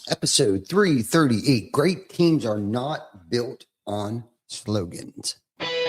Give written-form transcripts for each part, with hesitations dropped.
Episode 338. Great teams are not built on slogans.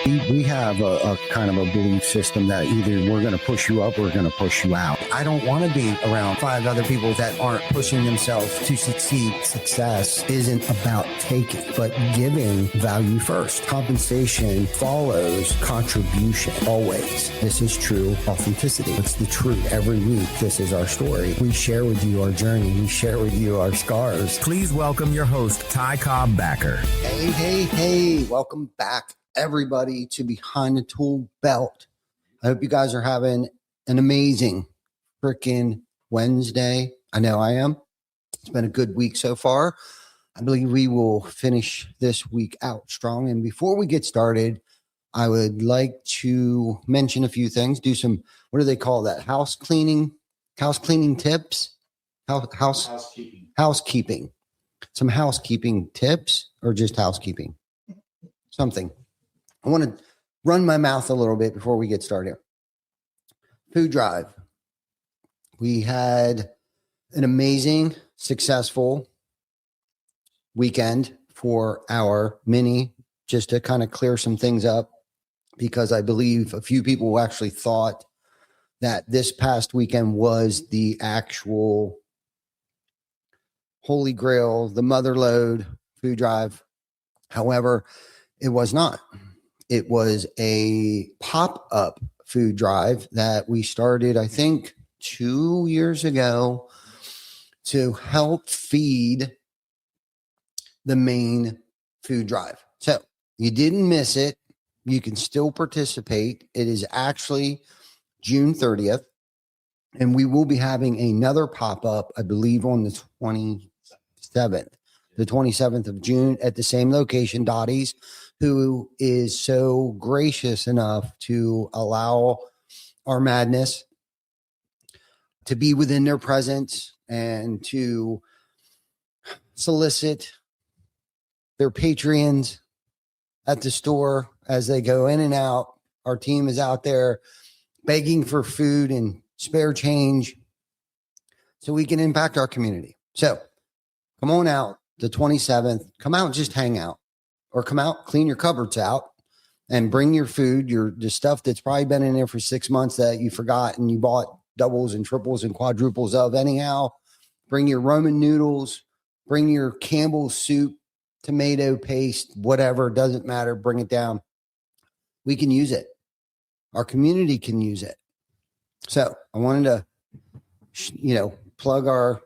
We have a kind of a belief system that either we're going to push you up or we're going to push you out. I don't want to be around 5 other people that aren't pushing themselves to succeed. Success isn't about taking, but giving value first. Compensation follows contribution always. This is true authenticity. It's the truth. Every week, this is our story. We share with you our journey. We share with you our scars. Please welcome your host, Ty Cobb Backer. Hey. Welcome back, everybody, to Behind the Tool Belt. I hope you guys are having an amazing freaking Wednesday. I know I am. It's been a good week so far. I believe we will finish this week out strong. And before we get started, I would like to mention a few things. Do some, what do they call that? House cleaning tips? Housekeeping. Some housekeeping tips, or just housekeeping? Something. I want to run my mouth a little bit before we get started. Food drive. We had an amazing, successful weekend for our mini, just to kind of clear some things up, because I believe a few people actually thought that this past weekend was the actual Holy Grail, the mother lode food drive. However, it was not. It was a pop-up food drive that we started, I think, 2 years ago to help feed the main food drive. So you didn't miss it. You can still participate. It is actually June 30th, and we will be having another pop-up, I believe, on the 27th of June at the same location, Dottie's, who is so gracious enough to allow our madness to be within their presence and to solicit their Patreons at the store as they go in and out. Our team is out there begging for food and spare change so we can impact our community. So come on out the 27th. Come out and just hang out. Or come out, clean your cupboards out, and bring your food, the stuff that's probably been in there for 6 months that you forgot and you bought doubles and triples and quadruples of anyhow. Bring your Roman noodles, bring your Campbell's soup, tomato paste, whatever, doesn't matter. Bring it down. We can use it. Our community can use it. So I wanted to, plug our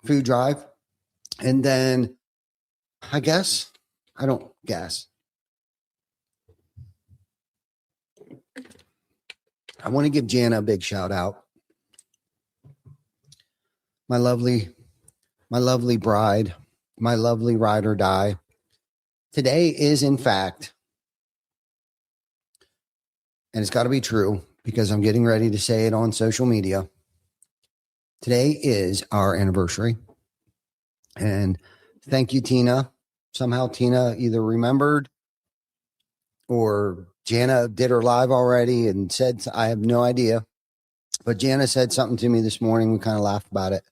food drive. And then I want to give Jana a big shout out. My lovely bride, my lovely ride or die. Today is, in fact, and it's got to be true because I'm getting ready to say it on social media. Today is our anniversary. And thank you, Tina. Somehow Tina either remembered or Jana did her live already and said, I have no idea. But Jana said something to me this morning. We kind of laughed about it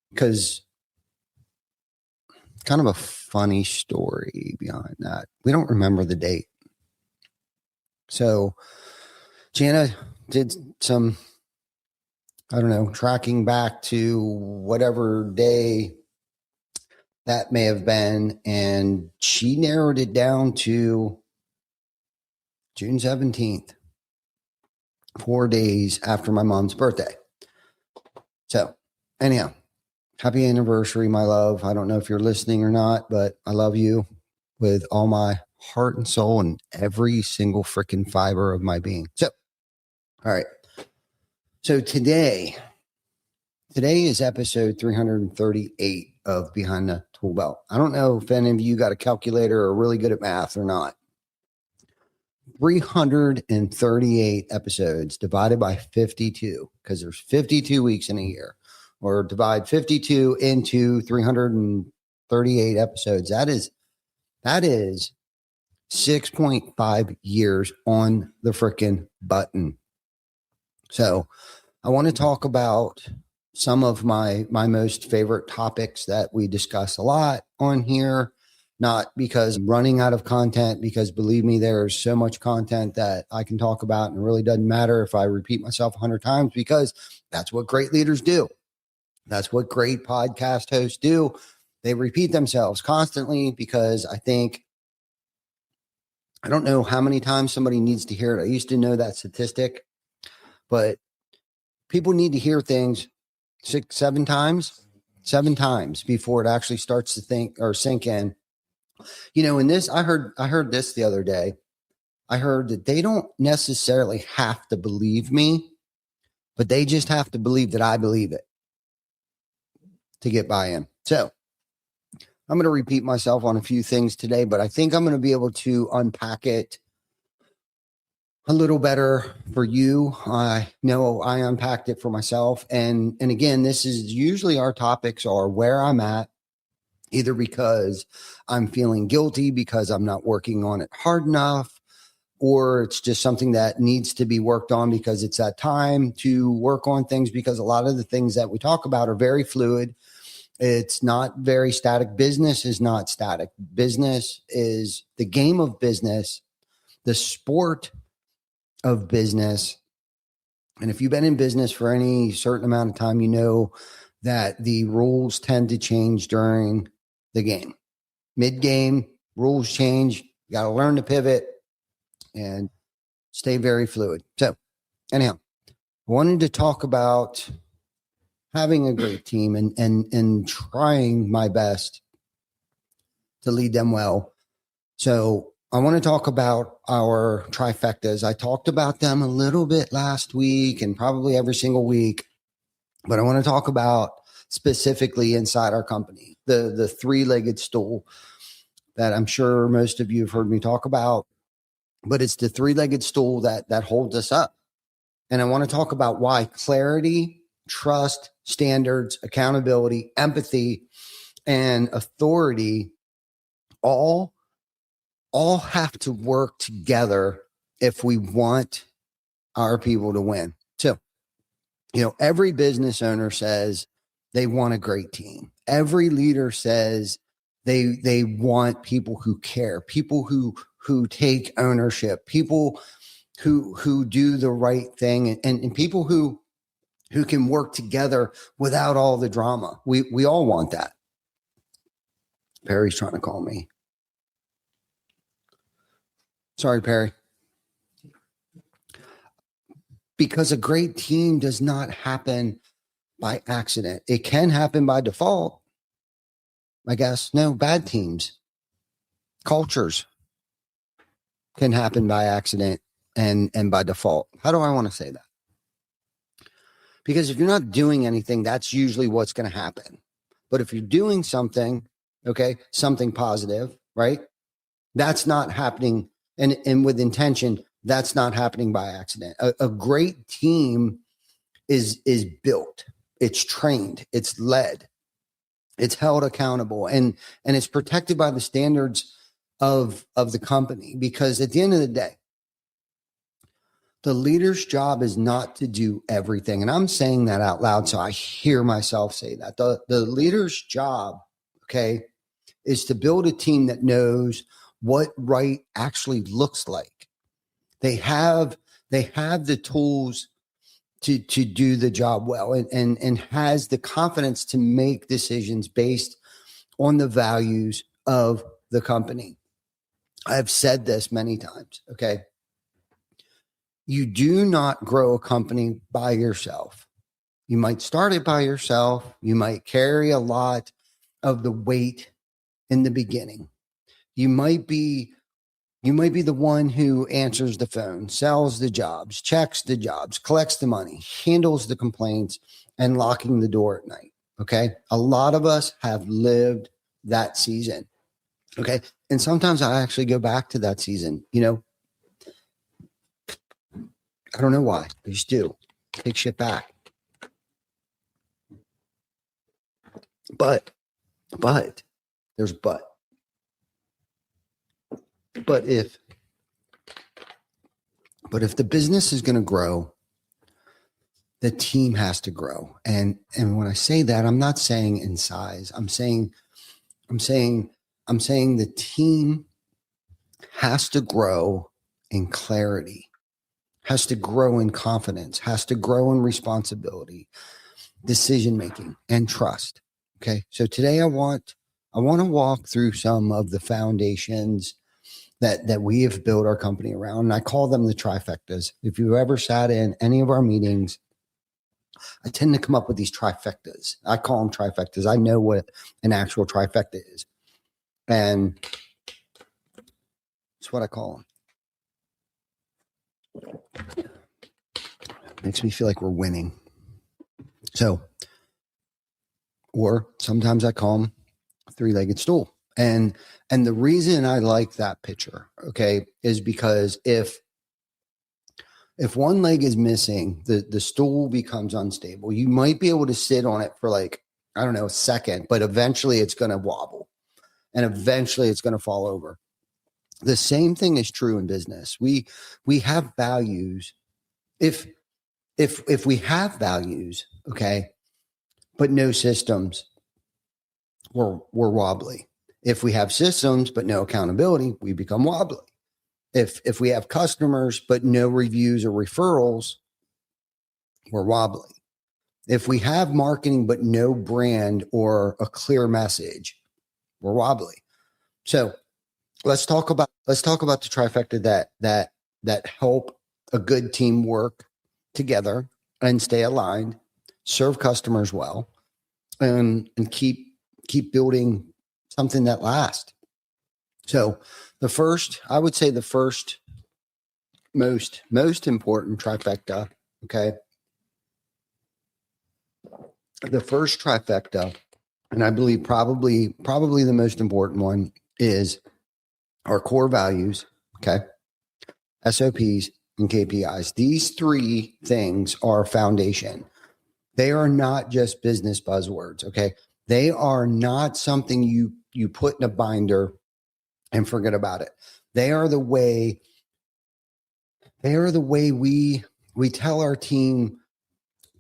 because it's kind of a funny story behind that. We don't remember the date. So Jana did some, tracking back to whatever day that may have been, and she narrowed it down to June 17th, 4 days after my mom's birthday. So anyhow, happy anniversary, my love. I don't know if you're listening or not, but I love you with all my heart and soul and every single freaking fiber of my being. So, all right. So today is episode 338 of Behind the Tool Belt. I don't know if any of you got a calculator or are really good at math or not. 338 episodes divided by 52, because there's 52 weeks in a year, or divide 52 into 338 episodes. That is 6.5 years on the frickin' button. So I want to talk about some of my most favorite topics that we discuss a lot on here, not because I'm running out of content, because believe me, there's so much content that I can talk about, and it really doesn't matter if I repeat myself 100 times, because that's what great leaders do. That's what great podcast hosts do. They repeat themselves constantly, because I don't know how many times somebody needs to hear it. I used to know that statistic, but people need to hear things 7 times before it actually starts to think or sink in. In this, I heard this the other day. I heard that they don't necessarily have to believe me, but they just have to believe that I believe it to get buy-in. So I'm going to repeat myself on a few things today, but I think I'm going to be able to unpack it a little better for you. I know I unpacked it for myself. And again, this is usually our topics are where I'm at, either because I'm feeling guilty because I'm not working on it hard enough, or it's just something that needs to be worked on because it's that time to work on things, because a lot of the things that we talk about are very fluid. It's not very static. Business is not static. Business is the game of business, the sport of business. And if you've been in business for any certain amount of time, you know that the rules tend to change during the game. Mid-game, rules change. You got to learn to pivot and stay very fluid. So anyhow, I wanted to talk about having a great team and trying my best to lead them well. So I want to talk about our trifectas. I talked about them a little bit last week and probably every single week, but I want to talk about specifically inside our company, the three-legged stool that I'm sure most of you have heard me talk about, but it's the three-legged stool that holds us up. And I want to talk about why clarity, trust, standards, accountability, empathy, and authority all have to work together if we want our people to win. So, every business owner says they want a great team. Every leader says they want people who care, people who take ownership, people who do the right thing, and people who can work together without all the drama. We all want that. Perry's trying to call me. Sorry, Perry. Because a great team does not happen by accident. It can happen by default, I guess. No, bad teams, cultures can happen by accident and by default. How do I want to say that? Because if you're not doing anything, that's usually what's going to happen. But if you're doing something, okay, something positive, right? That's not happening. And with intention, that's not happening by accident. A great team is built, it's trained, it's led, it's held accountable, and it's protected by the standards of the company. Because at the end of the day, the leader's job is not to do everything. And I'm saying that out loud so I hear myself say that. The leader's job, okay, is to build a team that knows what right actually looks like. They have the tools to do the job well, and has the confidence to make decisions based on the values of the company. I've said this many times, okay? You do not grow a company by yourself. You might start it by yourself. You might carry a lot of the weight in the beginning. You might be the one who answers the phone, sells the jobs, checks the jobs, collects the money, handles the complaints, and locking the door at night. Okay. A lot of us have lived that season. Okay. And sometimes I actually go back to that season. I don't know why. I just do. Take shit back. But there's but if the business is going to grow, the team has to grow. And when I say that, I'm not saying in size. I'm saying the team has to grow in clarity, has to grow in confidence, has to grow in responsibility, decision making, and trust. Okay. So today I want to walk through some of the foundations that we have built our company around. And I call them the trifectas. If you've ever sat in any of our meetings, I tend to come up with these trifectas. I call them trifectas. I know what an actual trifecta is. And it's what I call them. Makes me feel like we're winning. So, or sometimes I call them a three-legged stool. And the reason I like that picture, okay, is because if one leg is missing, the stool becomes unstable. You might be able to sit on it for like, I don't know, a second, but eventually it's going to wobble and eventually it's going to fall over. The same thing is true in business. We have values. If we have values, okay, but no systems, we're wobbly. If we have systems but no accountability, we become wobbly. If we have customers but no reviews or referrals, we're wobbly. If we have marketing but no brand or a clear message, we're wobbly. So let's talk about the trifecta that help a good team work together and stay aligned, serve customers well, and keep building something that lasts. So I would say the first most important trifecta, okay? The first trifecta, and I believe probably the most important one, is our core values, okay? SOPs and KPIs. These three things are foundation. They are not just business buzzwords, okay? They are not something you put in a binder and forget about it. They are the way we tell our team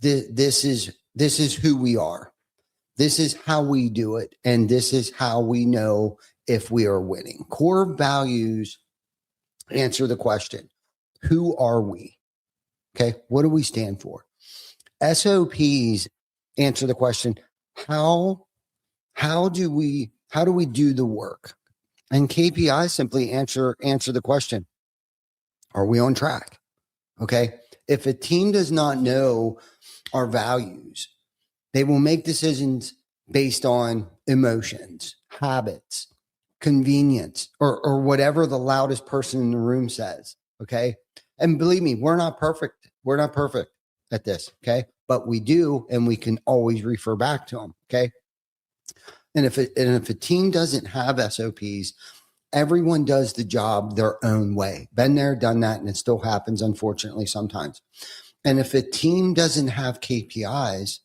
this is who we are. This is how we do it. And this is how we know if we are winning. Core values answer the question, who are we? Okay. What do we stand for? SOPs answer the question, how do we do the work? And KPIs simply answer the question, are we on track? Okay. If a team does not know our values, they will make decisions based on emotions, habits, convenience, or whatever the loudest person in the room says. Okay. And believe me, we're not perfect. We're not perfect at this. Okay. But we do, and we can always refer back to them. Okay. And if a team doesn't have SOPs, everyone does the job their own way. Been there, done that, and it still happens, unfortunately, sometimes. And if a team doesn't have KPIs,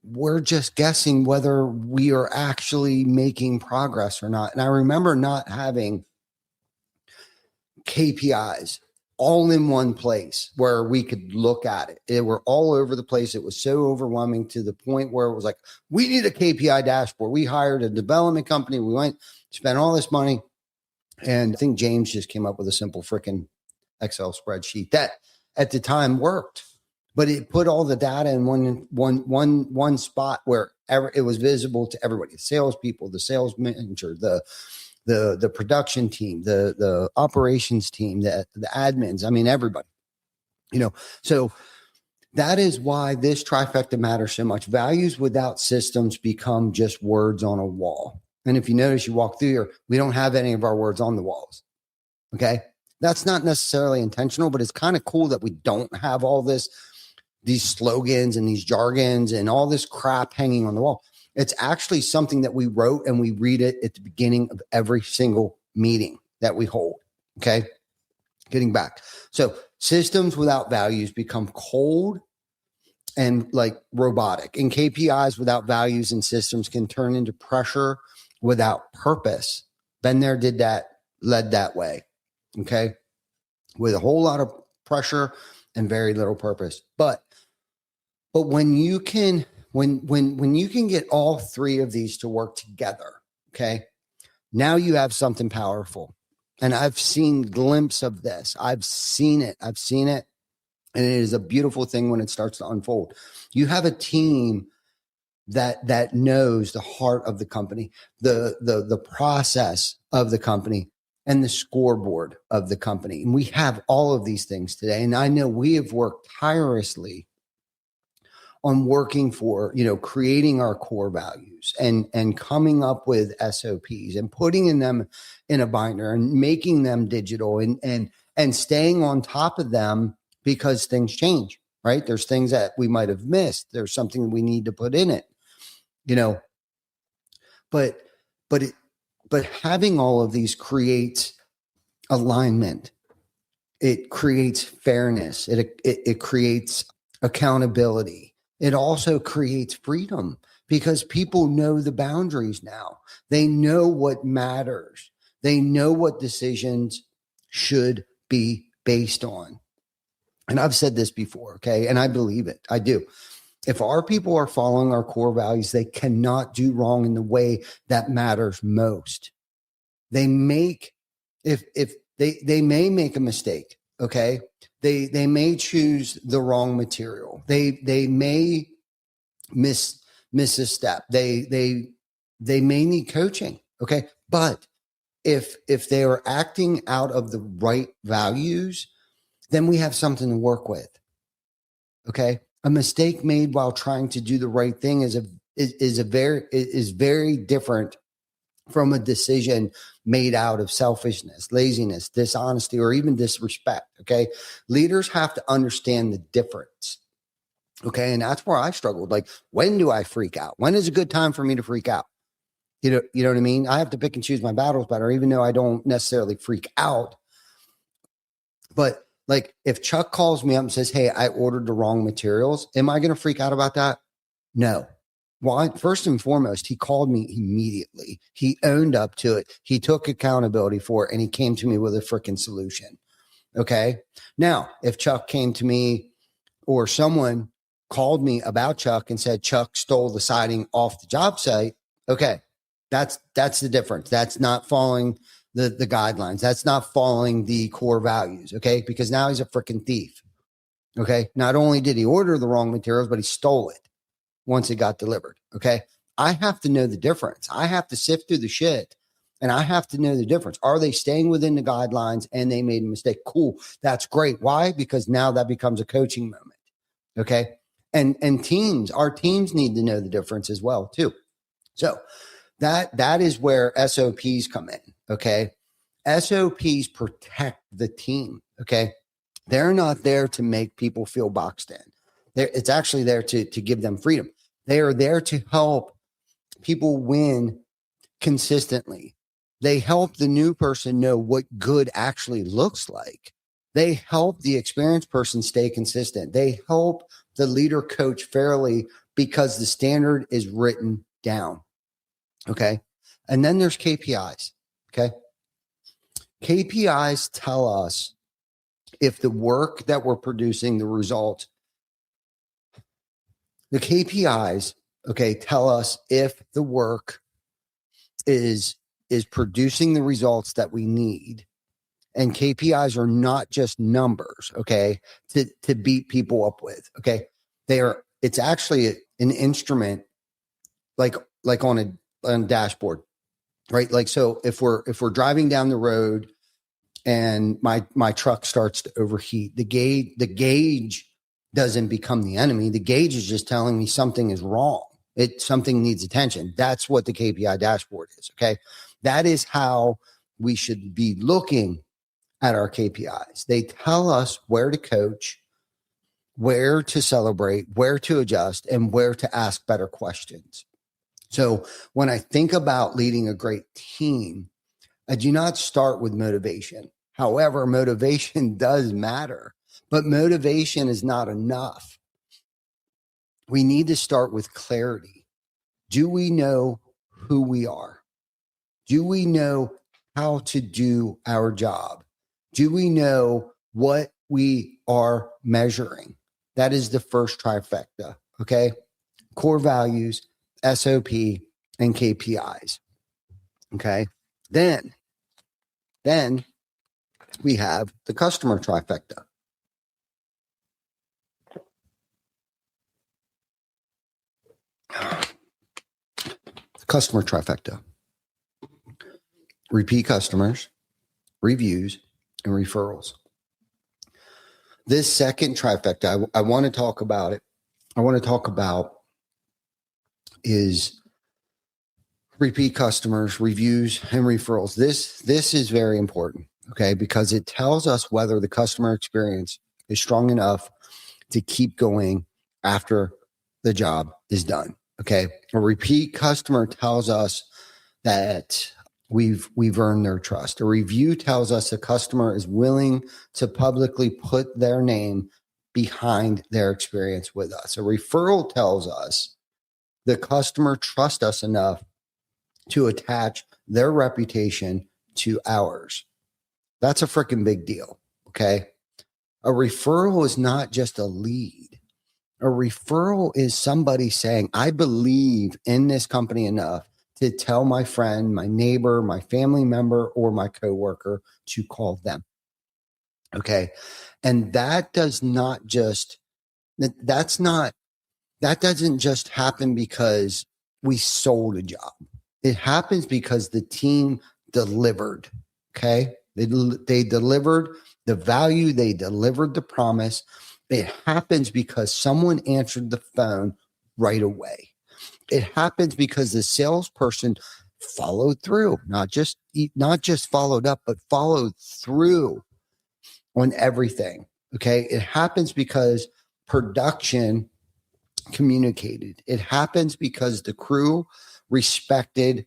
we're just guessing whether we are actually making progress or not. And I remember not having KPIs all in one place where we could look at it. They were all over the place. It was so overwhelming to the point where it was like, we need a KPI dashboard. We hired a development company. We went, spent all this money. And I think James just came up with a simple freaking Excel spreadsheet that at the time worked, but it put all the data in one spot where it was visible to everybody, the salespeople, the sales manager, the production team, the operations team, the admins. I mean, everybody, so that is why this trifecta matters so much. Values without systems become just words on a wall. And if you notice, you walk through here, we don't have any of our words on the walls. Okay. That's not necessarily intentional, but it's kind of cool that we don't have all these slogans and these jargons and all this crap hanging on the wall. It's actually something that we wrote and we read it at the beginning of every single meeting that we hold. Okay. Getting back. So systems without values become cold and like robotic, and KPIs without values and systems can turn into pressure without purpose. Been there, did that, led that way. Okay. With a whole lot of pressure and very little purpose. But But when you can, when you can get all three of these to work together, okay, now you have something powerful. And I've seen glimpses of this. I've seen it. And it is a beautiful thing when it starts to unfold. You have a team that knows the heart of the company, the process of the company, and the scoreboard of the company. And we have all of these things today. And I know we have worked tirelessly on working for, creating our core values and coming up with SOPs and putting them in a binder and making them digital and staying on top of them because things change, right? There's things that we might have missed. There's something we need to put in it, but having all of these creates alignment. It creates fairness. It creates accountability. It also creates freedom because people know the boundaries now. They know what matters. They know what decisions should be based on. And I've said this before, okay? And I believe it. I do. If our people are following our core values, they cannot do wrong in the way that matters most. They make, if they may make a mistake, okay? They may choose the wrong material. They may miss a step. They may need coaching, okay? But if they are acting out of the right values, then we have something to work with, okay? A mistake made while trying to do the right thing is very different from a decision made out of selfishness, laziness, dishonesty, or even disrespect. Okay. Leaders have to understand the difference. Okay. And that's where I struggled. Like, when do I freak out? When is a good time for me to freak out? You know what I mean? I have to pick and choose my battles better, even though I don't necessarily freak out. But like, if Chuck calls me up and says, "Hey, I ordered the wrong materials," am I going to freak out about that? No. Well, first and foremost, he called me immediately. He owned up to it. He took accountability for it, and he came to me with a freaking solution. Okay. Now, if Chuck came to me or someone called me about Chuck and said Chuck stole the siding off the job site, okay, that's the difference. That's not following the guidelines. That's not following the core values. Okay. Because now he's a freaking thief. Okay. Not only did he order the wrong materials, but he stole it once it got delivered. Okay. I have to know the difference. I have to sift through the shit and I have to know the difference. Are they staying within the guidelines and they made a mistake? Cool. That's great. Why? Because now that becomes a coaching moment. Okay. And our teams need to know the difference as well too. So that is where SOPs come in. Okay. SOPs protect the team. Okay. They're not there to make people feel boxed in. It's actually there to give them freedom. They are there to help people win consistently. They help the new person know what good actually looks like. They help the experienced person stay consistent. They help the leader coach fairly because the standard is written down. Okay. And then there's KPIs. Okay. KPIs tell us if the work that we're producing, the result, the KPIs, okay, tell us if the work is producing the results that we need. And KPIs are not just numbers, okay, to beat people up with, okay? It's actually an instrument like on a dashboard, right? Like, so if we're driving down the road and my truck starts to overheat, the gauge doesn't become the enemy. The gauge is just telling me something is wrong. Something needs attention. That's what the KPI dashboard is. Okay. That is how we should be looking at our KPIs. They tell us where to coach, where to celebrate, where to adjust, and where to ask better questions. So when I think about leading a great team, I do not start with motivation. However, motivation does matter, but motivation is not enough. We need to start with clarity. Do we know who we are? Do we know how to do our job? Do we know what we are measuring? That is the first trifecta. Okay. Core values, SOP, and KPIs. Okay. Then we have the customer trifecta. Customer trifecta. Repeat customers, reviews, and referrals. This second trifecta, I want to talk about it. I want to talk about is repeat customers, reviews, and referrals. This is very important, okay, because it tells us whether the customer experience is strong enough to keep going after the job is done. Okay. A repeat customer tells us that we've earned their trust. A review tells us a customer is willing to publicly put their name behind their experience with us. A referral tells us the customer trusts us enough to attach their reputation to ours. That's a freaking big deal. Okay. A referral is not just a lead. A referral is somebody saying, I believe in this company enough to tell my friend, my neighbor, my family member, or my coworker to call them. Okay. And that doesn't just happen because we sold a job. It happens because the team delivered. Okay. They delivered the value. They delivered the promise. It happens because someone answered the phone right away. It happens because the salesperson followed through, not just followed up, but followed through on everything. Okay. It happens because production communicated. It happens because the crew respected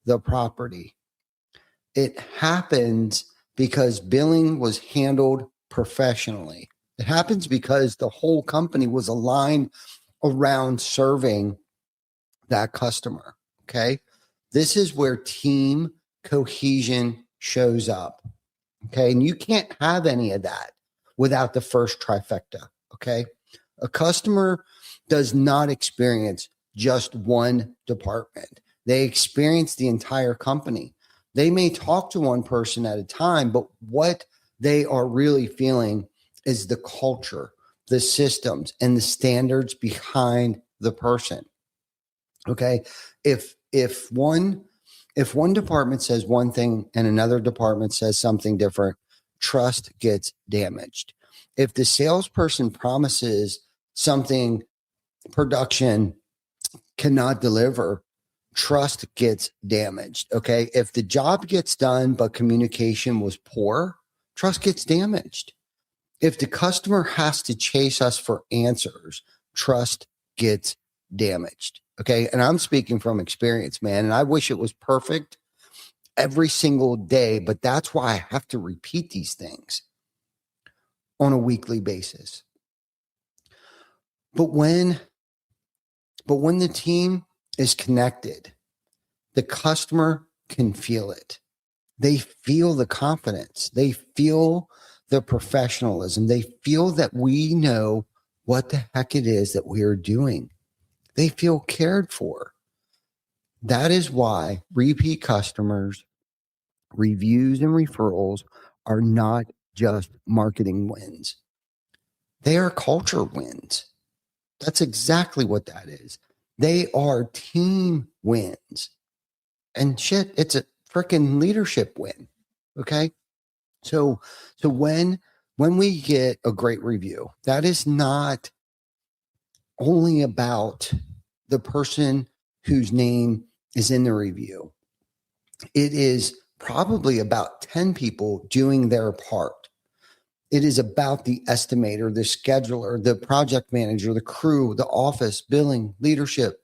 the property. It happens because billing was handled professionally. It happens because the whole company was aligned around serving that customer. Okay. This is where team cohesion shows up. Okay. And you can't have any of that without the first trifecta. Okay. A customer does not experience just one department. They experience the entire company. They may talk to one person at a time, but what they are really feeling is the culture, the systems, and the standards behind the person. Okay. If one department says one thing and another department says something different, trust gets damaged. If the salesperson promises something production cannot deliver, trust gets damaged. Okay. If the job gets done, but communication was poor, trust gets damaged. If the customer has to chase us for answers, trust gets damaged. Okay. And I'm speaking from experience, man. And I wish it was perfect every single day, but that's why I have to repeat these things on a weekly basis. But when the team is connected, the customer can feel it. They feel the confidence. They feel the professionalism. They feel that we know what the heck it is that we are doing. They feel cared for. That is why repeat customers, reviews, and referrals are not just marketing wins. They are culture wins. That's exactly what that is. They are team wins. And shit, it's a freaking leadership win. Okay. So when we get a great review, that is not only about the person whose name is in the review. It is probably about 10 people doing their part. It is about the estimator, the scheduler, the project manager, the crew, the office, billing, leadership,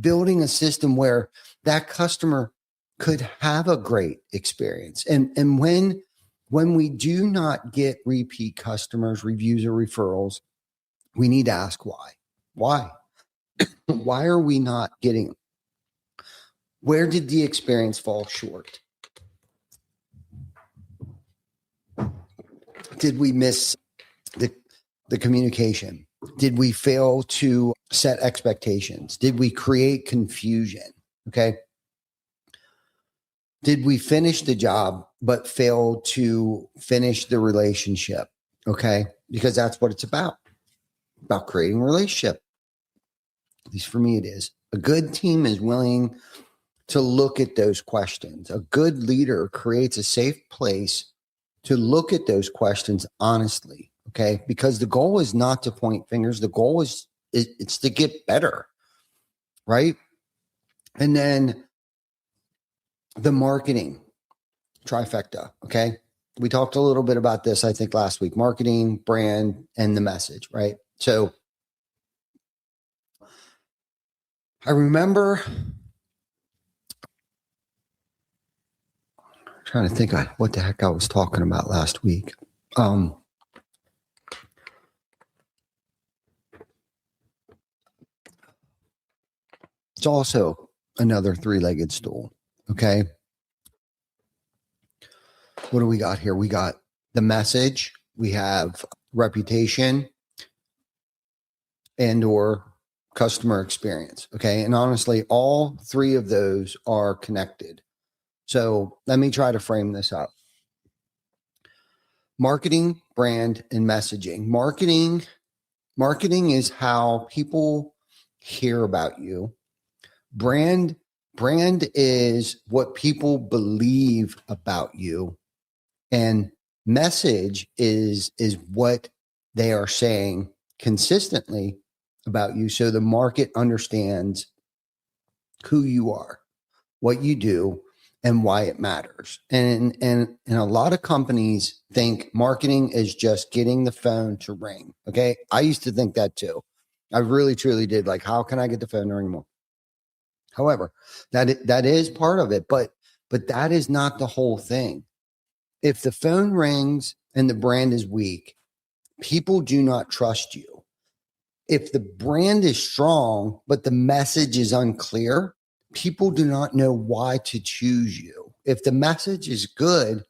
building a system where that customer could have a great experience. And when we do not get repeat customers, reviews, or referrals, we need to ask why. Why? Why are we not getting them? Where did the experience fall short? Did we miss the communication? Did we fail to set expectations? Did we create confusion? Okay. Did we finish the job but fail to finish the relationship? Okay. Because that's what it's about creating a relationship. At least for me, it is. A good team is willing to look at those questions. A good leader creates a safe place to look at those questions honestly. Okay. Because the goal is not to point fingers. The goal is it's to get better. Right. And then the marketing trifecta. Okay. We talked a little bit about this, I think, last week: marketing, brand, and the message. Right. So I remember trying to think of what the heck I was talking about last week. It's also another three-legged stool. Okay. What do we got here? We got the message, we have reputation, and or customer experience. Okay. And honestly, all three of those are connected. So let me try to frame this up. Marketing, brand, and messaging. Marketing is how people hear about you. Brand is what people believe about you. And message is what they are saying consistently about you. So the market understands who you are, what you do, and why it matters. And a lot of companies think marketing is just getting the phone to ring. Okay. I used to think that too. I really, truly did. Like, how can I get the phone to ring more? However, that is part of it, but that is not the whole thing. If the phone rings and the brand is weak, people do not trust you. If the brand is strong, but the message is unclear, people do not know why to choose you. If the message is good,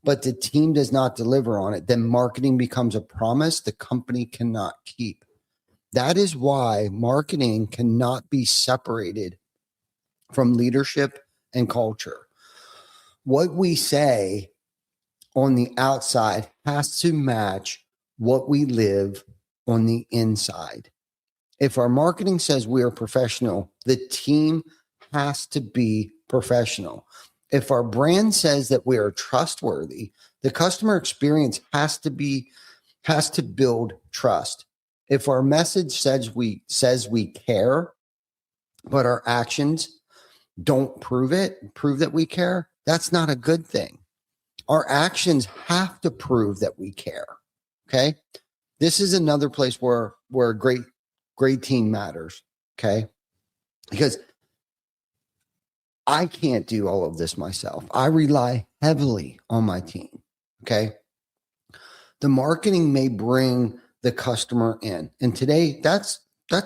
but the team does not deliver on it, then marketing becomes a promise the company cannot keep. That is why marketing cannot be separated from leadership and culture. What we say on the outside has to match what we live on the inside. If our marketing says we are professional, the team has to be professional. If our brand says that we are trustworthy, the customer experience has to build trust. If our message says we care, but our actions don't prove that we care, that's not a good thing. Our actions have to prove that we care. Okay. This is another place where a great team matters. Okay. Because I can't do all of this myself. I rely heavily on my team. Okay. The marketing may bring the customer in. And today that's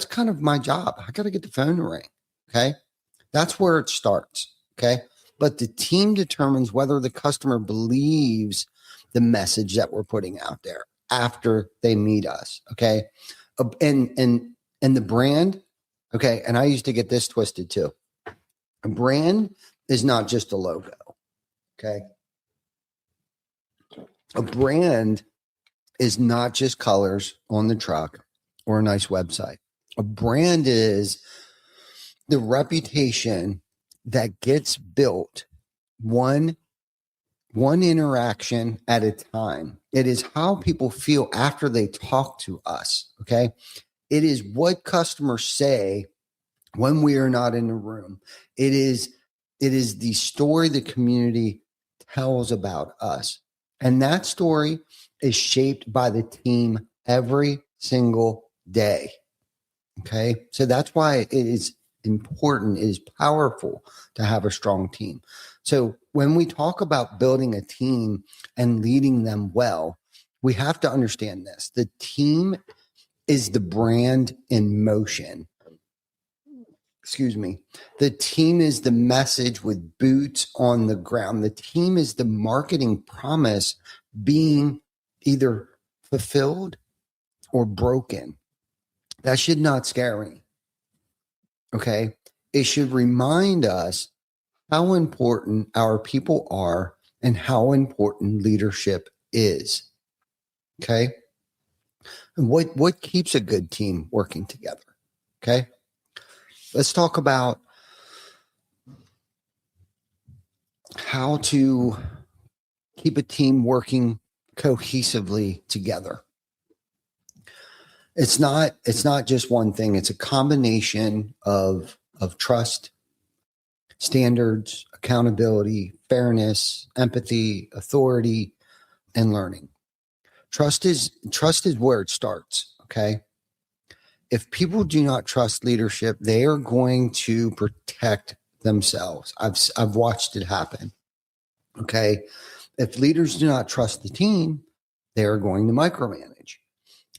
kind of my job. I got to get the phone to ring. Okay. That's where it starts. Okay. But the team determines whether the customer believes the message that we're putting out there after they meet us. Okay. And the brand. Okay. And I used to get this twisted too. A brand is not just a logo. Okay. A brand is not just colors on the truck or a nice website. A brand is the reputation that gets built one interaction at a time. It is how people feel after they talk to us. Okay. It is what customers say when we are not in the room. It is the story the community tells about us. And that story is shaped by the team every single day. Okay. So that's why it is important, it is powerful to have a strong team. So when we talk about building a team and leading them well, we have to understand this. The team is the brand in motion. Excuse me. The team is the message with boots on the ground. The team is the marketing promise being either fulfilled or broken. That should not scare me. Okay. It should remind us how important our people are and how important leadership is. Okay. And what keeps a good team working together? Okay. Let's talk about how to keep a team working cohesively together. It's not just one thing. It's a combination of trust, standards, accountability, fairness, empathy, authority, and learning. Trust is where it starts. Okay. If people do not trust leadership, they are going to protect themselves. I've watched it happen. Okay. If leaders do not trust the team, they are going to micromanage.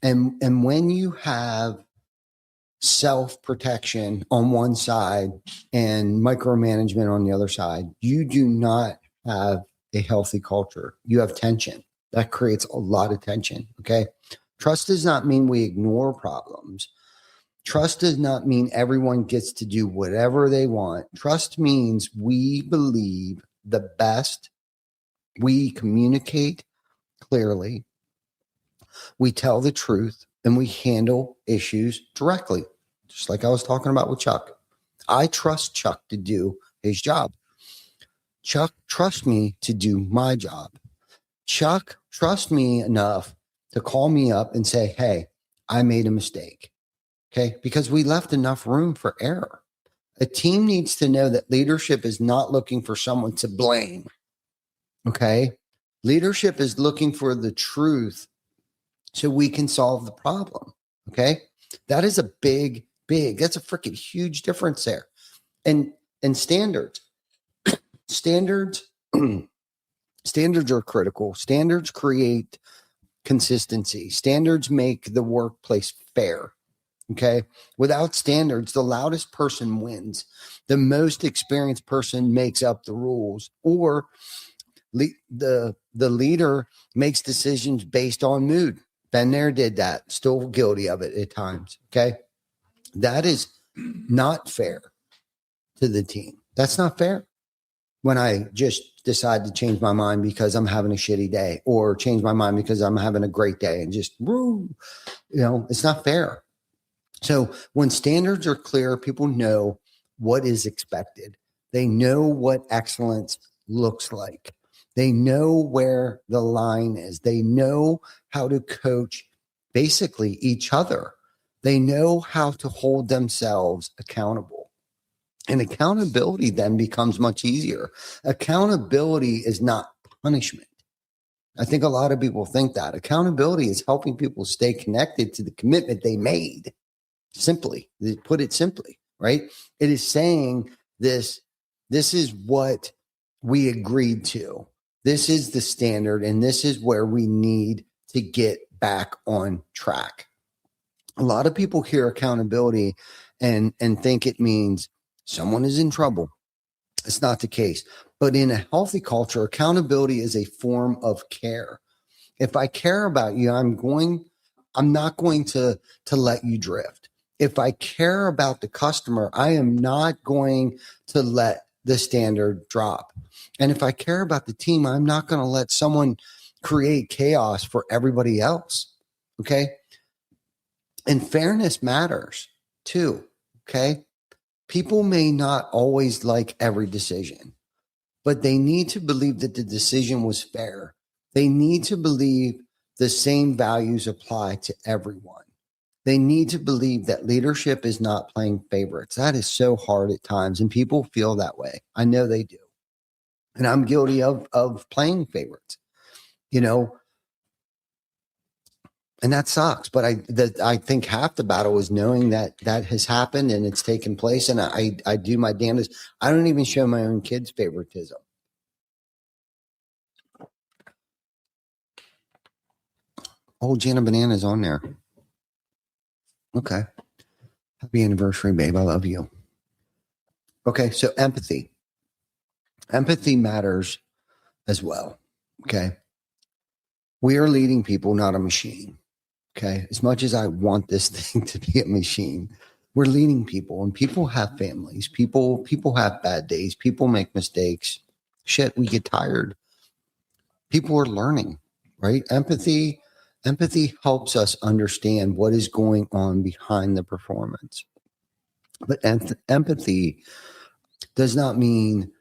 And when you have self-protection on one side and micromanagement on the other side, you do not have a healthy culture. You have tension. That creates a lot of tension. Okay. Trust does not mean we ignore problems. Trust does not mean everyone gets to do whatever they want. Trust means we believe the best. We communicate clearly. We tell the truth and we handle issues directly. Just like I was talking about with Chuck. I trust Chuck to do his job. Chuck trusts me to do my job. Chuck trusts me enough to call me up and say, hey, I made a mistake. Okay. Because we left enough room for error. A team needs to know that leadership is not looking for someone to blame. Okay. Leadership is looking for the truth so we can solve the problem. Okay. That is a that's a freaking huge difference there. And standards standards are critical. Standards create consistency. Standards make the workplace fair. Okay. Without standards, the loudest person wins. The most experienced person makes up the rules, or the leader makes decisions based on mood. Been there, did that. Still guilty of it at times. Okay. That is not fair to the team. That's not fair. When I just decide to change my mind because I'm having a shitty day, or change my mind because I'm having a great day, and just, it's not fair. So when standards are clear, people know what is expected. They know what excellence looks like. They know where the line is. They know how to coach basically each other. They know how to hold themselves accountable. And accountability then becomes much easier. Accountability is not punishment. I think a lot of people think that. Accountability is helping people stay connected to the commitment they made. Simply, they put it simply, right? It is saying this is what we agreed to. This is the standard, and this is where we need to get back on track. A lot of people hear accountability and think it means someone is in trouble. It's not the case. But in a healthy culture, accountability is a form of care. If I care about you, I'm not going to let you drift. If I care about the customer, I am not going to let the standard drop. And if I care about the team, I'm not going to let someone create chaos for everybody else. Okay. And fairness matters too. Okay. People may not always like every decision, but they need to believe that the decision was fair. They need to believe the same values apply to everyone. They need to believe that leadership is not playing favorites. That is so hard at times, and people feel that way. I know they do. And I'm guilty of playing favorites, and that sucks. But I think half the battle is knowing that has happened and it's taken place. And I do my damnedest. I don't even show my own kids favoritism. Oh, Jana Banana's on there. Okay. Happy anniversary, babe. I love you. Okay. So empathy. Empathy matters as well. Okay. We are leading people, not a machine. Okay. As much as I want this thing to be a machine, we're leading people, and people have families. People have bad days. People make mistakes. Shit, we get tired. People are learning, right? Empathy helps us understand what is going on behind the performance. But empathy does not mean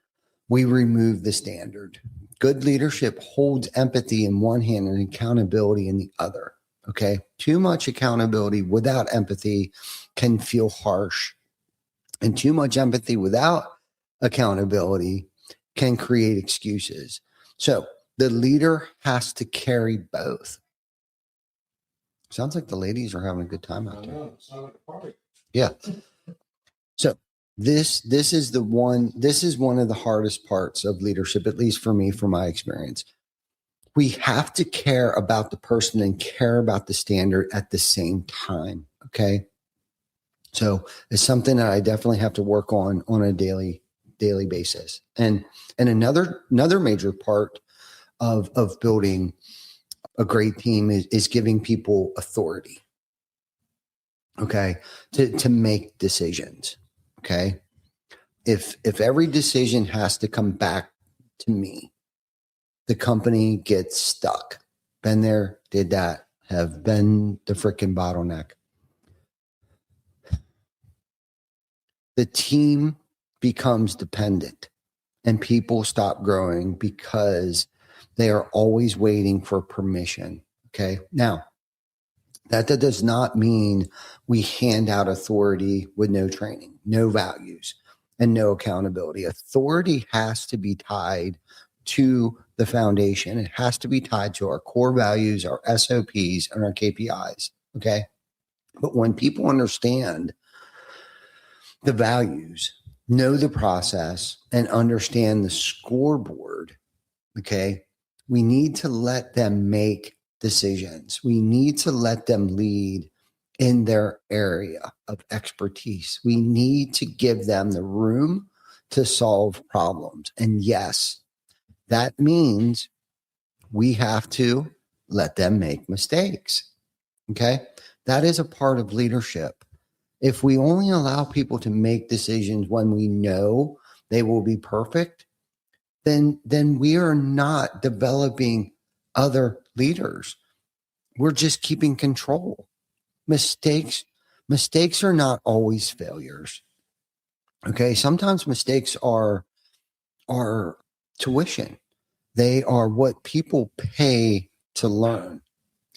we remove the standard. Good leadership holds empathy in one hand and accountability in the other. Okay. Too much accountability without empathy can feel harsh, and too much empathy without accountability can create excuses. So the leader has to carry both. Sounds like the ladies are having a good time out there. Yeah. So this is one of the hardest parts of leadership, at least for me, from my experience. We have to care about the person and care about the standard at the same time. Okay. So it's something that I definitely have to work on a daily basis. And another major part of building a great team is giving people authority. Okay. To make decisions. Okay. If every decision has to come back to me, the company gets stuck. Been there, did that, have been the freaking bottleneck. The team becomes dependent, and people stop growing because they are always waiting for permission. Okay. Now, that does not mean we hand out authority with no training, no values, and no accountability. Authority has to be tied to the foundation. It has to be tied to our core values, our SOPs, and our KPIs. Okay. But when people understand the values, know the process, and understand the scoreboard, okay, we need to let them make decisions. We need to let them lead in their area of expertise. We need to give them the room to solve problems. And yes, that means we have to let them make mistakes. Okay. That is a part of leadership. If we only allow people to make decisions when we know they will be perfect, then we are not developing other leaders. We're just keeping control. Mistakes are not always failures. Okay. Sometimes mistakes are tuition. They are what people pay to learn.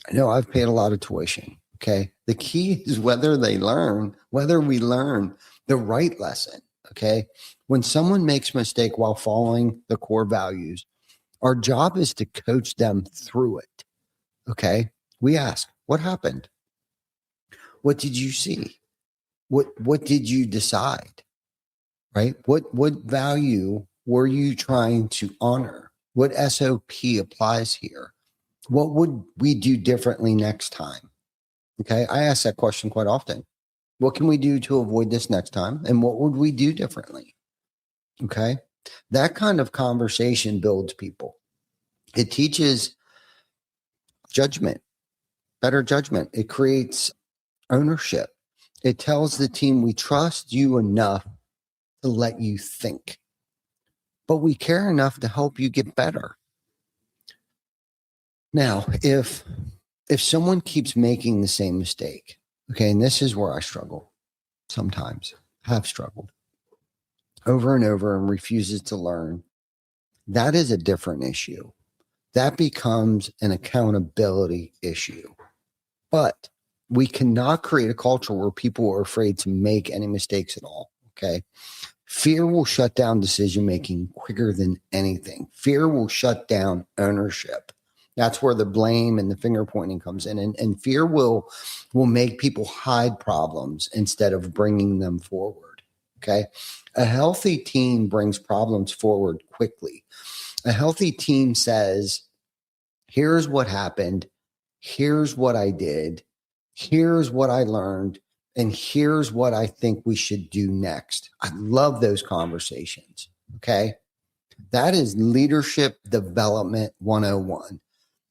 I know I've paid a lot of tuition. Okay. The key is whether we learn the right lesson. Okay. When someone makes a mistake while following the core values, our job is to coach them through it. Okay. We ask, what happened? What did you see? What did you decide? Right? What value were you trying to honor? What SOP applies here? What would we do differently next time? Okay. I ask that question quite often. What can we do to avoid this next time? And what would we do differently? Okay. That kind of conversation builds people. It teaches judgment, better judgment. It creates ownership. It tells the team we trust you enough to let you think, but we care enough to help you get better. Now, if someone keeps making the same mistake, okay, and this is where I struggle sometimes, have struggled over and over and refuses to learn, that is a different issue. That becomes an accountability issue. But we cannot create a culture where people are afraid to make any mistakes at all. Okay. Fear will shut down decision making quicker than anything. Fear will shut down ownership. That's where the blame and the finger pointing comes in. And fear will make people hide problems instead of bringing them forward. Okay. A healthy team brings problems forward quickly. A healthy team says, here's what happened. Here's what I did. Here's what I learned. And here's what I think we should do next. I love those conversations. Okay. That is leadership development 101.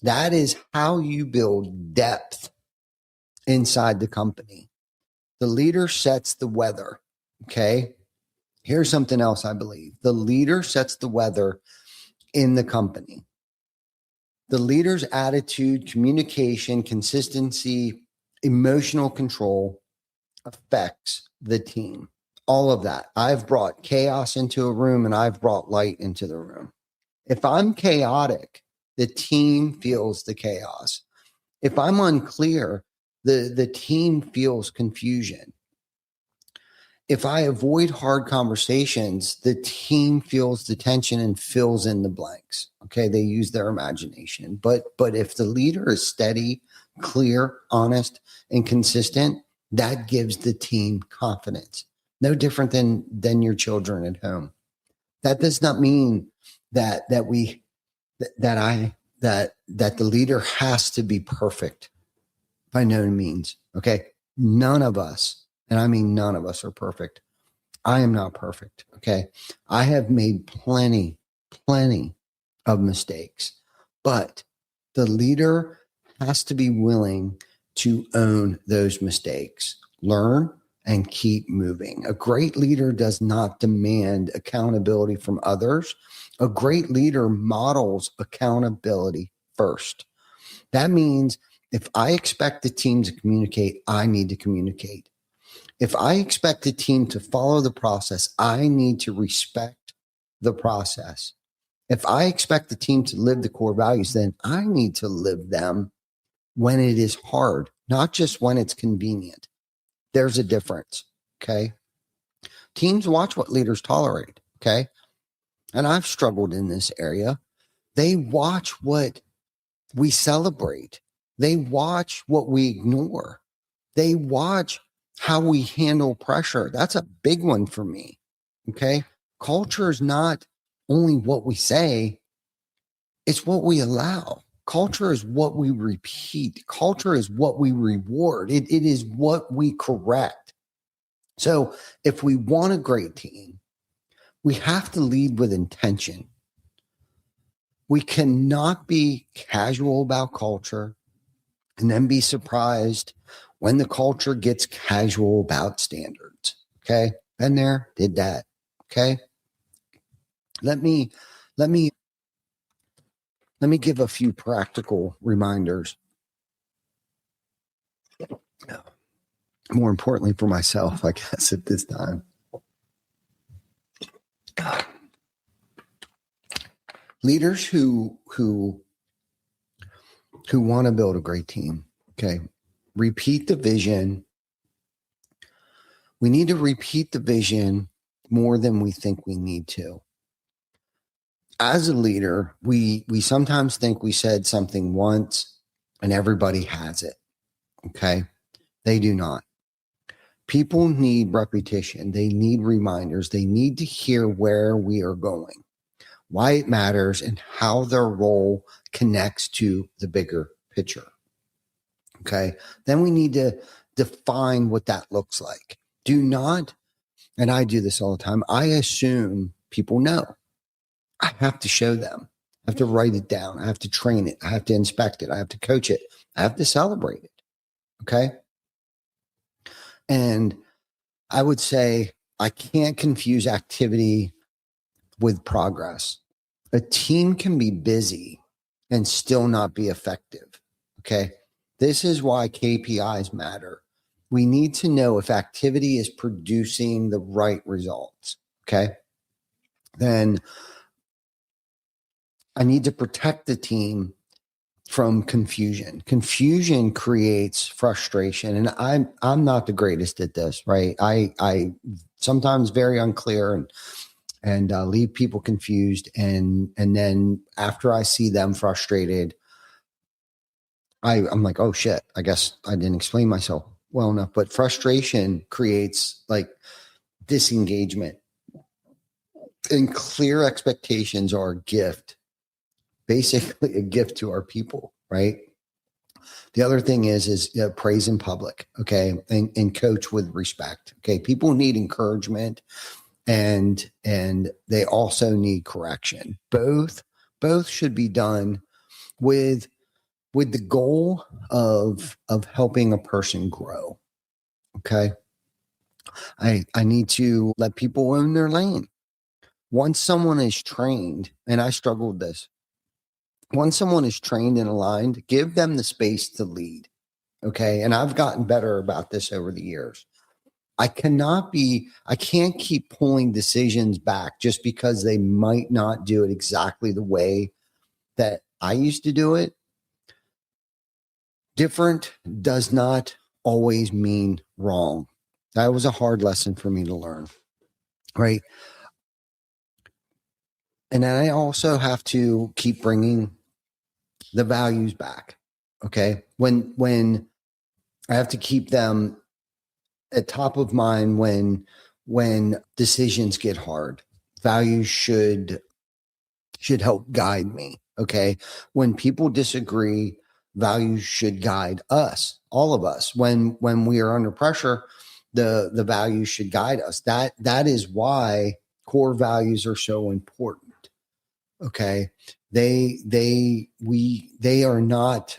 That is how you build depth inside the company. The leader sets the weather. Okay. Here's something else I believe. The leader sets the weather in the company. The leader's attitude, communication, consistency, emotional control affects the team. All of that. I've brought chaos into a room and I've brought light into the room. If I'm chaotic, the team feels the chaos. If I'm unclear, the team feels confusion. If I avoid hard conversations, the team feels the tension and fills in the blanks. Okay, they use their imagination. But if the leader is steady, clear, honest, and consistent, that gives the team confidence. No different than your children at home. That does not mean that the leader has to be perfect by no means. Okay, none of us, and I mean none of us, are perfect. I am not perfect. Okay, I have made plenty of mistakes, but the leader has to be willing to own those mistakes, learn, and keep moving. A great leader does not demand accountability from others. A great leader models accountability first. That means if I expect the team to communicate, I need to communicate. If I expect the team to follow the process, I need to respect the process. If I expect the team to live the core values, then I need to live them when it is hard, not just when it's convenient. There's a difference. Okay. Teams watch what leaders tolerate. Okay. And I've struggled in this area. They watch what we celebrate. They watch what we ignore. They watch how we handle pressure. That's a big one for me. Okay. Culture is not only what we say, it's what we allow. Culture is what we repeat. Culture is what we reward. It is what we correct. So if we want a great team, we have to lead with intention. We cannot be casual about culture and then be surprised when the culture gets casual about standards. Okay. Been there, did that. Okay. Let me give a few practical reminders. More importantly for myself, I guess, at this time. Leaders who want to build a great team, okay, repeat the vision. We need to repeat the vision more than we think we need to. As a leader, we sometimes think we said something once and everybody has it. Okay. They do not. People need repetition. They need reminders. They need to hear where we are going, why it matters, and how their role connects to the bigger picture. Okay. Then we need to define what that looks like. Do not, and I do this all the time, I assume people know. I have to show them. I have to write it down. I have to train it. I have to inspect it. I have to coach it. I have to celebrate it. Okay. And I would say I can't confuse activity with progress. A team can be busy and still not be effective. Okay. This is why KPIs matter. We need to know if activity is producing the right results. Okay. Then I need to protect the team from confusion. Confusion creates frustration, and I'm not the greatest at this, right? I sometimes very unclear and leave people confused, and then after I see them frustrated, I'm like, oh shit, I guess I didn't explain myself well enough. But frustration creates like disengagement, and clear expectations are a gift. Basically a gift to our people, right? The other thing is praise in public, okay, and coach with respect. Okay, people need encouragement, and they also need correction. Both should be done with with the goal of helping a person grow. Okay. I need to let people in their lane. Once someone is trained, and I struggled with this, once someone is trained and aligned, give them the space to lead. Okay. And I've gotten better about this over the years. I can't keep pulling decisions back just because they might not do it exactly the way that I used to do it. Different does not always mean wrong. That was a hard lesson for me to learn. Right. And then I also have to keep bringing the values back. Okay. When I have to keep them at top of mind when decisions get hard. Values should help guide me. Okay. When people disagree, values should guide us, all of us. When we are under pressure, the values should guide us. That is why core values are so important. Okay. They are not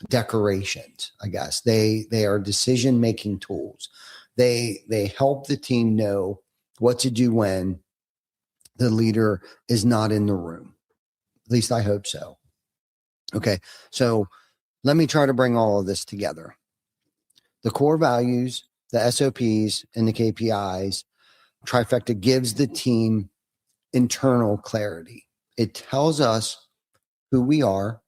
decorations, I guess. They are decision-making tools. They help the team know what to do when the leader is not in the room. At least I hope so. Okay. So let me try to bring all of this together. The core values, the SOPs, and the KPIs, trifecta gives the team internal clarity. It tells us who we are,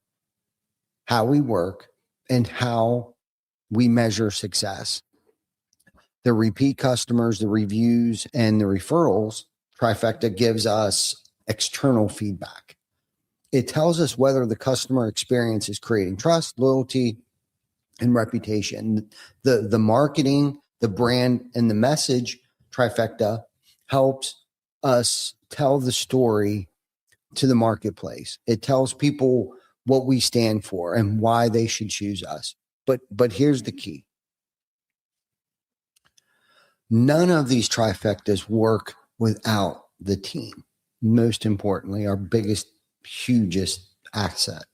how we work, and how we measure success. The repeat customers, the reviews, and the referrals, trifecta gives us external feedback. It tells us whether the customer experience is creating trust, loyalty, and reputation. The marketing, the brand, and the message, trifecta, helps us tell the story to the marketplace. It tells people what we stand for and why they should choose us. But here's the key. None of these trifectas work without the team. Most importantly, our biggest, hugest asset.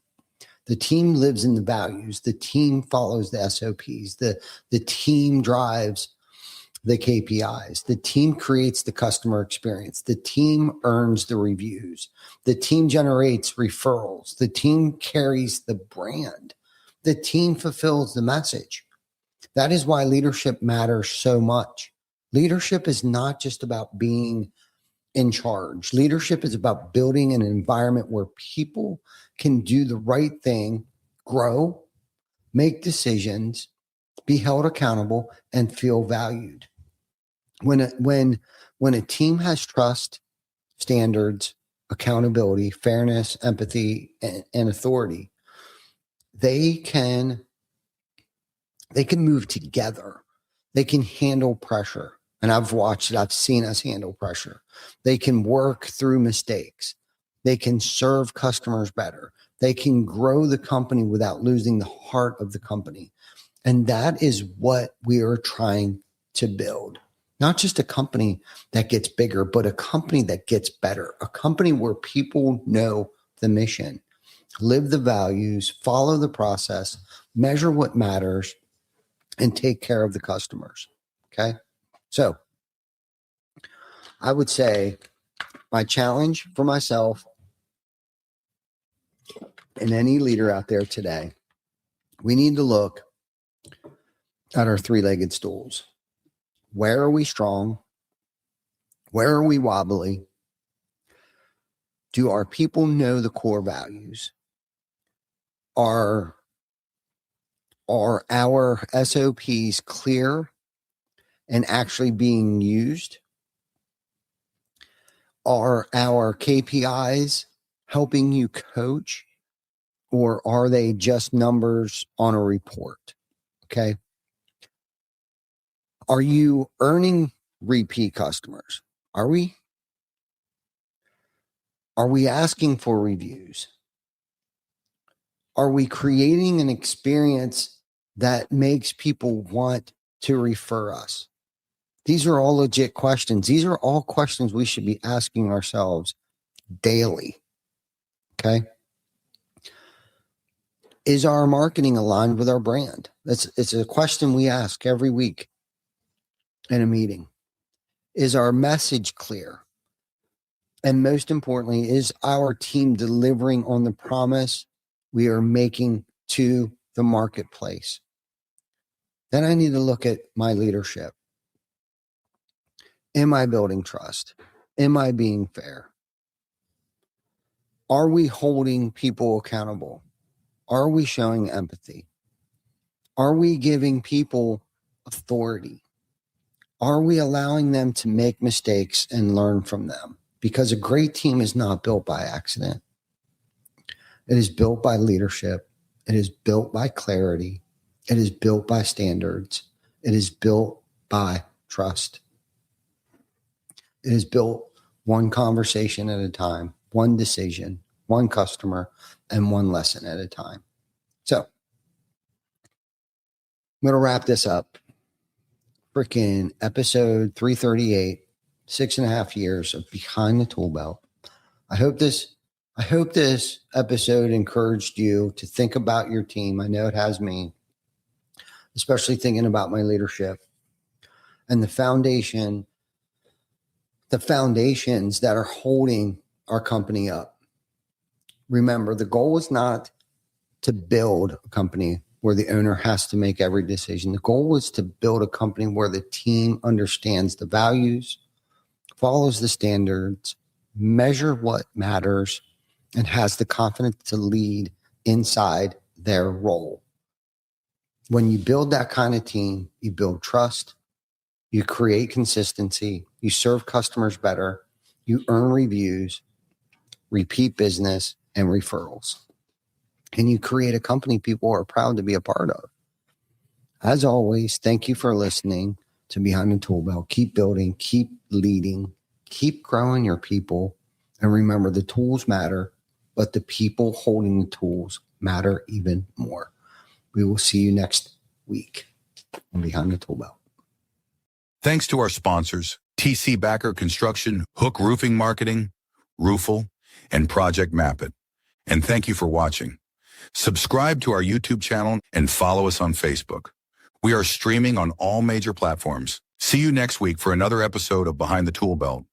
The team lives in the values. The team follows the SOPs. The team drives the KPIs. The team creates the customer experience. The team earns the reviews. The team generates referrals. The team carries the brand. The team fulfills the message. That is why leadership matters so much. Leadership is not just about being in charge. Leadership is about building an environment where people can do the right thing, grow, make decisions, be held accountable, and feel valued. When a team has trust, standards, accountability, fairness, empathy, and authority, they can move together. They can handle pressure. And I've seen us handle pressure. They can work through mistakes. They can serve customers better. They can grow the company without losing the heart of the company. And that is what we are trying to build. Not just a company that gets bigger, but a company that gets better. A company where people know the mission, live the values, follow the process, measure what matters, and take care of the customers. Okay. So I would say my challenge for myself and any leader out there today, we need to look at our three-legged stools. Where are we strong? Where are we wobbly? Do our people know the core values? Are our SOPs clear and actually being used? Are our KPIs helping you coach, or are they just numbers on a report? Okay. Are you earning repeat customers? Are we asking for reviews? Are we creating an experience that makes people want to refer us? These are all legit questions. These are all questions we should be asking ourselves daily. Okay. Is our marketing aligned with our brand? It's a question we ask every week in a meeting. Is our message clear? And most importantly, is our team delivering on the promise we are making to the marketplace? Then I need to look at my leadership. Am I building trust? Am I being fair? Are we holding people accountable? Are we showing empathy? Are we giving people authority? Are we allowing them to make mistakes and learn from them? Because a great team is not built by accident. It is built by leadership. It is built by clarity. It is built by standards. It is built by trust. It is built one conversation at a time, one decision, one customer, and one lesson at a time. So I'm going to wrap this up. Freaking episode 338, 6.5 years of Behind the Tool Belt. I hope this episode encouraged you to think about your team. I know it has me, especially thinking about my leadership and the foundations that are holding our company up. Remember, the goal is not to build a company where the owner has to make every decision. The goal is to build a company where the team understands the values, follows the standards, measure what matters, and has the confidence to lead inside their role. When you build that kind of team, you build trust, you create consistency, you serve customers better, you earn reviews, repeat business, and referrals. And you create a company people are proud to be a part of. As always, thank you for listening to Behind the Tool Belt. Keep building, keep leading, keep growing your people. And remember, the tools matter, but the people holding the tools matter even more. We will see you next week on Behind the Tool Belt. Thanks to our sponsors, TC Backer Construction, Hook Roofing Marketing, Roofle, and Project Map It. And thank you for watching. Subscribe to our YouTube channel and follow us on Facebook. We are streaming on all major platforms. See you next week for another episode of Behind the Tool Belt.